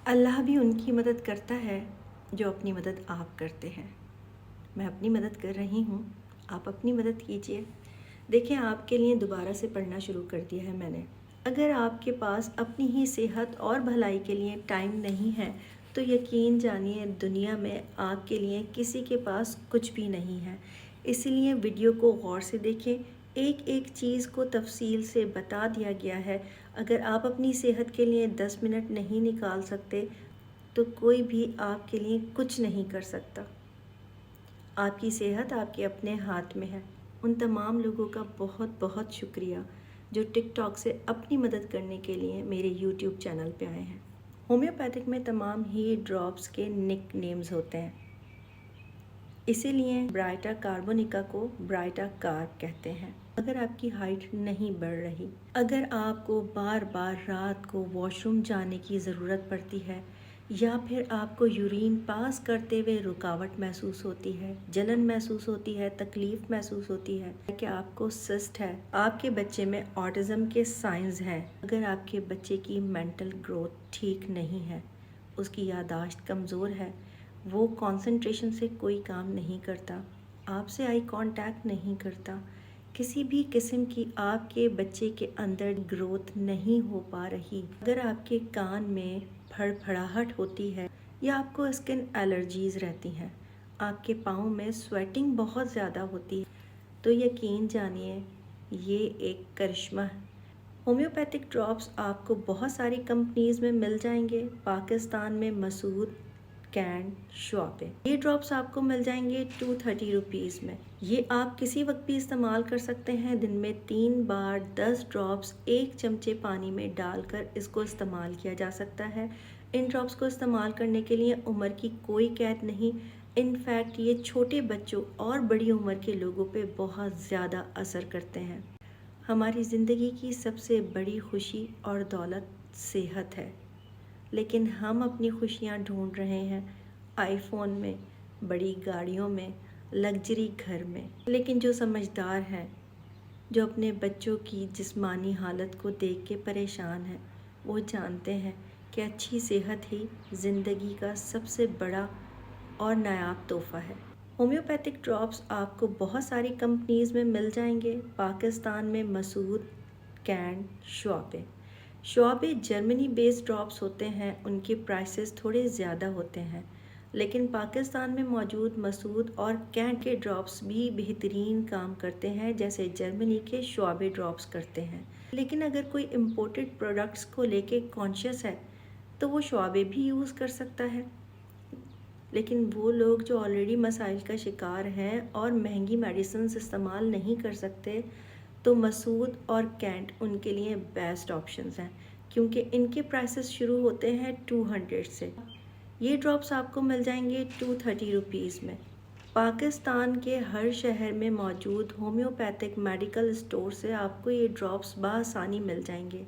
अल्लाह भी उनकी मदद करता है जो अपनी मदद आप करते हैं। मैं अपनी मदद कर रही हूँ, आप अपनी मदद कीजिए। देखें, आपके लिए दोबारा से पढ़ना शुरू कर दिया है मैंने। अगर आपके पास अपनी ही सेहत और भलाई के लिए टाइम नहीं है तो यकीन जानिए दुनिया में आपके लिए किसी के पास कुछ भी नहीं है। इसीलिए वीडियो को गौर से देखें, एक एक चीज़ को तफसील से बता दिया गया है। अगर आप अपनी सेहत के लिए 10 मिनट नहीं निकाल सकते तो कोई भी आपके लिए कुछ नहीं कर सकता। आपकी सेहत आपके अपने हाथ में है। उन तमाम लोगों का बहुत बहुत शुक्रिया जो टिकटॉक से अपनी मदद करने के लिए मेरे यूट्यूब चैनल पे आए हैं। होम्योपैथिक में तमाम ही ड्रॉप्स के निक नेम्स होते हैं, इसीलिए ब्राइटा कार्बोनिका को ब्राइटा कार्ब कहते हैं। अगर आपकी हाइट नहीं बढ़ रही, अगर आपको बार बार रात को वॉशरूम जाने की ज़रूरत पड़ती है या फिर आपको यूरिन पास करते हुए रुकावट महसूस होती है, जलन महसूस होती है, तकलीफ़ महसूस होती है कि आपको सिस्ट है, आपके बच्चे में ऑटिज़म के साइंस हैं, अगर आपके बच्चे की मेंटल ग्रोथ ठीक नहीं है, उसकी याददाश्त कमज़ोर है, वो कंसंट्रेशन से कोई काम नहीं करता, आपसे आई कांटेक्ट नहीं करता, किसी भी किस्म की आपके बच्चे के अंदर ग्रोथ नहीं हो पा रही, अगर आपके कान में फड़फड़ाहट होती है या आपको स्किन एलर्जीज़ रहती हैं, आपके पाँव में स्वेटिंग बहुत ज़्यादा होती है, तो यकीन जानिए ये एक करिश्मा है। होम्योपैथिक ड्रॉप्स आपको बहुत सारी कंपनीज़ में मिल जाएंगे। पाकिस्तान में मसूद, कैंट, श्वाबे। ये ड्रॉप्स आपको मिल जाएंगे 230 रुपीज़ में। ये आप किसी वक्त भी इस्तेमाल कर सकते हैं। दिन में 3 बार 10 ड्रॉप्स 1 चमचे पानी में डालकर इसको इस्तेमाल किया जा सकता है। इन ड्रॉप्स को इस्तेमाल करने के लिए उम्र की कोई कैद नहीं। इनफैक्ट ये छोटे बच्चों और बड़ी उम्र के लोगों पे बहुत ज़्यादा असर करते हैं। हमारी ज़िंदगी की सबसे बड़ी खुशी और दौलत सेहत है, लेकिन हम अपनी खुशियाँ ढूंढ रहे हैं आईफोन में, बड़ी गाड़ियों में, लग्जरी घर में। लेकिन जो समझदार हैं, जो अपने बच्चों की जिस्मानी हालत को देख के परेशान हैं, वो जानते हैं कि अच्छी सेहत ही ज़िंदगी का सबसे बड़ा और नायाब तोहफ़ा है। होम्योपैथिक ड्रॉप्स आपको बहुत सारी कंपनीज़ में मिल जाएंगे। पाकिस्तान में Masood, Kent, Schwabe. Schwabe Germany based drops होते हैं, उनके प्राइसेस थोड़े ज़्यादा होते हैं, लेकिन पाकिस्तान में मौजूद मसूद और कैंट के ड्रॉप्स भी बेहतरीन काम करते हैं जैसे जर्मनी के श्वाबे ड्रॉप्स करते हैं। लेकिन अगर कोई इम्पोर्टेड प्रोडक्ट्स को लेके कॉन्शियस है तो वो श्वाबे भी यूज़ कर सकता है। लेकिन वो लोग जो ऑलरेडी मसाइल का शिकार हैं और महंगी मेडिसिन्स इस्तेमाल नहीं कर सकते, तो मसूद और कैंट उनके लिए बेस्ट ऑप्शंस हैं, क्योंकि इनके प्राइसेस शुरू होते हैं 200 से। ये ड्रॉप्स आपको मिल जाएंगे 230 रुपीज़ में। पाकिस्तान के हर शहर में मौजूद होम्योपैथिक मेडिकल स्टोर से आपको ये ड्रॉप्स बआसानी मिल जाएंगे।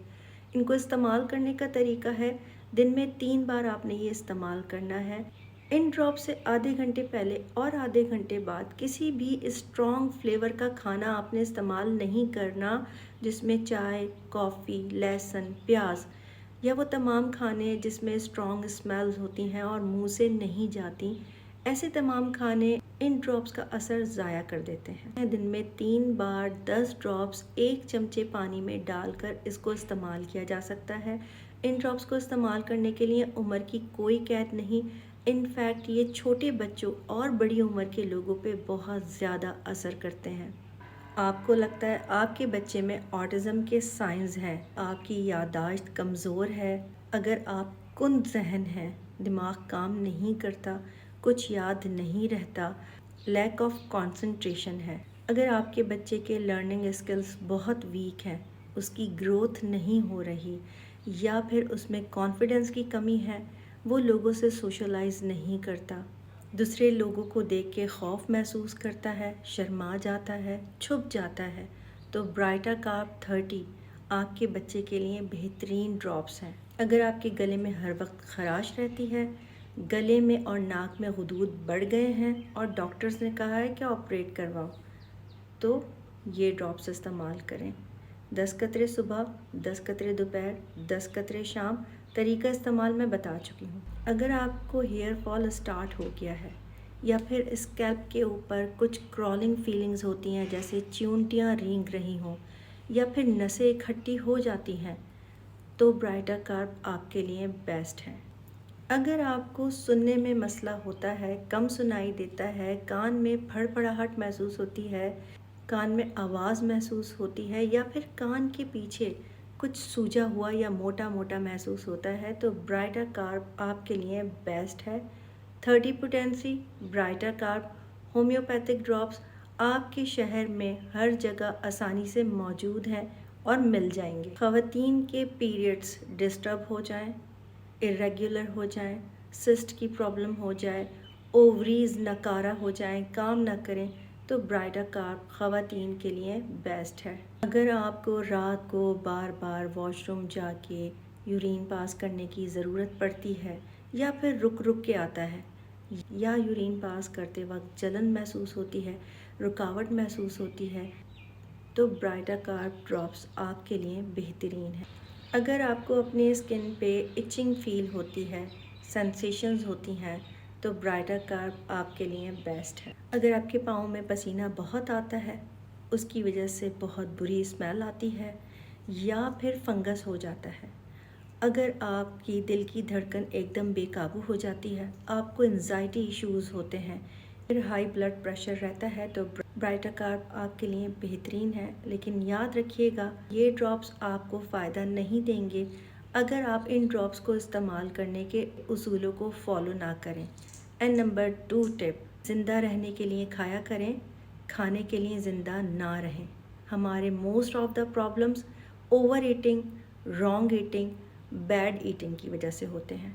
इनको इस्तेमाल करने का तरीका है, दिन में 3 बार आपने ये इस्तेमाल करना है। इन ड्रॉप से आधे घंटे पहले और आधे घंटे बाद किसी भी स्ट्रॉन्ग फ्लेवर का खाना आपने इस्तेमाल नहीं करना, जिसमें चाय, कॉफ़ी, लहसुन, प्याज या वो तमाम खाने जिसमें स्ट्रॉन्ग स्मेल्स होती हैं और मुंह से नहीं जाती। ऐसे तमाम खाने इन ड्रॉप्स का असर ज़ाया कर देते हैं। दिन में 3 बार 10 ड्रॉप्स 1 चमचे पानी में डालकर इसको इस्तेमाल किया जा सकता है। इन ड्रॉप्स को इस्तेमाल करने के लिए उम्र की कोई कैद नहीं। इनफैक्ट ये छोटे बच्चों और बड़ी उम्र के लोगों पे बहुत ज़्यादा असर करते हैं। आपको लगता है आपके बच्चे में ऑटिज़म के साइंस हैं, आपकी याददाश्त कमज़ोर है, अगर आप कुंद ज़हन हैं, दिमाग काम नहीं करता, कुछ याद नहीं रहता, लैक ऑफ कंसंट्रेशन है, अगर आपके बच्चे के लर्निंग स्किल्स बहुत वीक हैं, उसकी ग्रोथ नहीं हो रही, या फिर उसमें कॉन्फिडेंस की कमी है, वो लोगों से सोशलाइज नहीं करता, दूसरे लोगों को देख के खौफ महसूस करता है, शर्मा जाता है, छुप जाता है, तो ब्राइटा कार्ब 30 आपके बच्चे के लिए बेहतरीन ड्रॉप्स हैं। अगर आपके गले में हर वक्त खराश रहती है, गले में और नाक में गुदूद बढ़ गए हैं और डॉक्टर्स ने कहा है कि ऑपरेट करवाओ, तो ये ड्रॉप्स इस्तेमाल करें। 10 कतरे सुबह, 10 कतरे दोपहर, 10 कतरे शाम, طریقہ استعمال میں بتا چکی ہوں۔ اگر آپ کو ہیئر فال اسٹارٹ ہو گیا ہے یا پھر اسکیلپ کے اوپر کچھ کرالنگ فیلنگز ہوتی ہیں، جیسے چیونٹیاں رینگ رہی ہوں یا پھر نسیں اکٹھی ہو جاتی ہیں، تو برائٹر کارپ آپ کے لیے بیسٹ ہے۔ اگر آپ کو سننے میں مسئلہ ہوتا ہے، کم سنائی دیتا ہے، کان میں پھڑ پھڑاہٹ محسوس ہوتی ہے، کان میں آواز محسوس ہوتی ہے یا پھر کان کے پیچھے کچھ سوجا ہوا یا موٹا موٹا محسوس ہوتا ہے، تو برائٹر کارپ آپ کے لیے بیسٹ ہے۔ 30 پوٹینسی برائٹر کارپ ہومیوپیتھک ڈراپس آپ کے شہر میں ہر جگہ آسانی سے موجود ہیں اور مل جائیں گے۔ خواتین کے پیریڈز ڈسٹرب ہو جائیں، irregular ہو جائیں، سسٹ کی پرابلم ہو جائے، اووریز ناکارہ ہو جائیں، کام نہ کریں، تو برائٹر کارپ خواتین کے لیے بیسٹ ہے۔ اگر آپ کو رات کو بار بار واش روم جا کے یورین پاس کرنے کی ضرورت پڑتی ہے یا پھر رک رک کے آتا ہے یا یورین پاس کرتے وقت جلن محسوس ہوتی ہے، رکاوٹ محسوس ہوتی ہے، تو برائٹر کارپ ڈراپس آپ کے لیے بہترین ہے۔ اگر آپ کو اپنی اسکن پہ ایچنگ فیل ہوتی ہے، سینسیشنز ہوتی ہیں، تو برائٹر کارپ آپ کے لیے بیسٹ ہے۔ اگر آپ کے پاؤں میں پسینہ بہت آتا ہے، اس کی وجہ سے بہت بری اسمیل آتی ہے یا پھر فنگس ہو جاتا ہے، اگر آپ کی دل کی دھڑکن ایک دم بے قابو ہو جاتی ہے، آپ کو انزائٹی ایشوز ہوتے ہیں، پھر ہائی بلڈ پریشر رہتا ہے، تو برائٹر کارپ آپ کے لیے بہترین ہے۔ لیکن یاد رکھیے گا، یہ ڈراپس آپ کو فائدہ نہیں دیں گے اگر آپ ان ڈراپس کو استعمال کرنے کے اصولوں کو فالو نہ کریں۔ اینڈ نمبر 2 ٹپ، زندہ رہنے کے لیے کھایا کریں، کھانے کے لیے زندہ نہ رہیں۔ ہمارے most of the problems over eating, wrong eating, bad eating کی وجہ سے ہوتے ہیں۔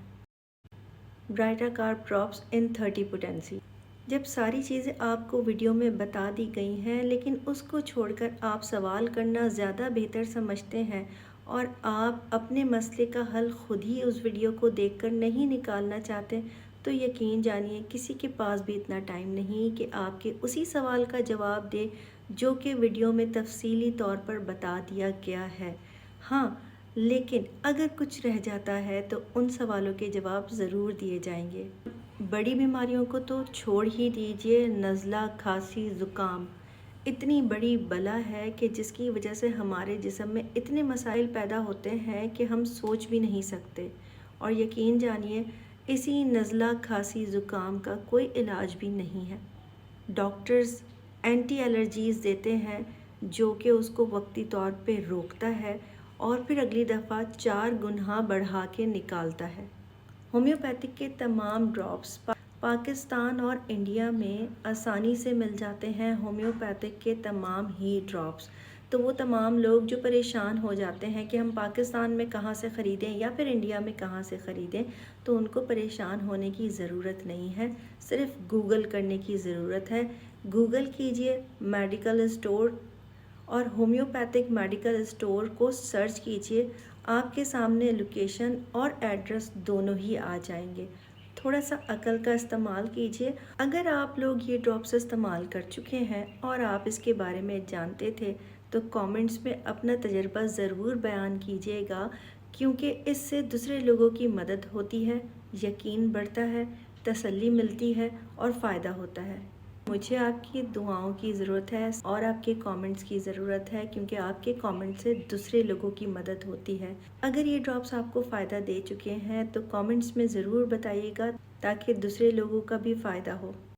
برائٹر کارپ ڈراپس ان 30 پوٹینسی۔ جب ساری چیزیں آپ کو ویڈیو میں بتا دی گئی ہیں، لیکن اس کو چھوڑ کر آپ سوال کرنا زیادہ بہتر سمجھتے ہیں اور آپ اپنے مسئلے کا حل خود ہی اس ویڈیو کو دیکھ کر نہیں نکالنا چاہتے، تو یقین جانیے کسی کے پاس بھی اتنا ٹائم نہیں کہ آپ کے اسی سوال کا جواب دے جو کہ ویڈیو میں تفصیلی طور پر بتا دیا گیا ہے۔ ہاں، لیکن اگر کچھ رہ جاتا ہے تو ان سوالوں کے جواب ضرور دیے جائیں گے۔ بڑی بیماریوں کو تو چھوڑ ہی دیجیے، نزلہ، کھانسی، زکام اتنی بڑی بلا ہے کہ جس کی وجہ سے ہمارے جسم میں اتنے مسائل پیدا ہوتے ہیں کہ ہم سوچ بھی نہیں سکتے، اور یقین جانیے اسی نزلہ، کھانسی، زکام کا کوئی علاج بھی نہیں ہے۔ ڈاکٹرز اینٹی الرجیز دیتے ہیں جو کہ اس کو وقتی طور پہ روکتا ہے اور پھر اگلی دفعہ 4 گنا بڑھا کے نکالتا ہے۔ ہومیوپیتھک کے تمام ڈراپس پاکستان اور انڈیا میں آسانی سے مل جاتے ہیں۔ ہومیوپیتھک کے تمام ہی ڈراپس، تو وہ تمام لوگ جو پریشان ہو جاتے ہیں کہ ہم پاکستان میں کہاں سے خریدیں یا پھر انڈیا میں کہاں سے خریدیں، تو ان کو پریشان ہونے کی ضرورت نہیں ہے، صرف گوگل کرنے کی ضرورت ہے۔ گوگل کیجئے میڈیکل اسٹور اور ہومیوپیتھک میڈیکل اسٹور کو سرچ کیجئے، آپ کے سامنے لوکیشن اور ایڈریس دونوں ہی آ جائیں گے۔ تھوڑا سا عقل کا استعمال کیجئے۔ اگر آپ لوگ یہ ڈراپس استعمال کر چکے ہیں اور آپ اس کے بارے میں جانتے تھے تو کامنٹس میں اپنا تجربہ ضرور بیان کیجئے گا، کیونکہ اس سے دوسرے لوگوں کی مدد ہوتی ہے، یقین بڑھتا ہے، تسلی ملتی ہے اور فائدہ ہوتا ہے۔ مجھے آپ کی دعاؤں کی ضرورت ہے اور آپ کے کامنٹس کی ضرورت ہے، کیونکہ آپ کے کامنٹ سے دوسرے لوگوں کی مدد ہوتی ہے۔ اگر یہ ڈراپس آپ کو فائدہ دے چکے ہیں تو کامنٹس میں ضرور بتائیے گا تاکہ دوسرے لوگوں کا بھی فائدہ ہو۔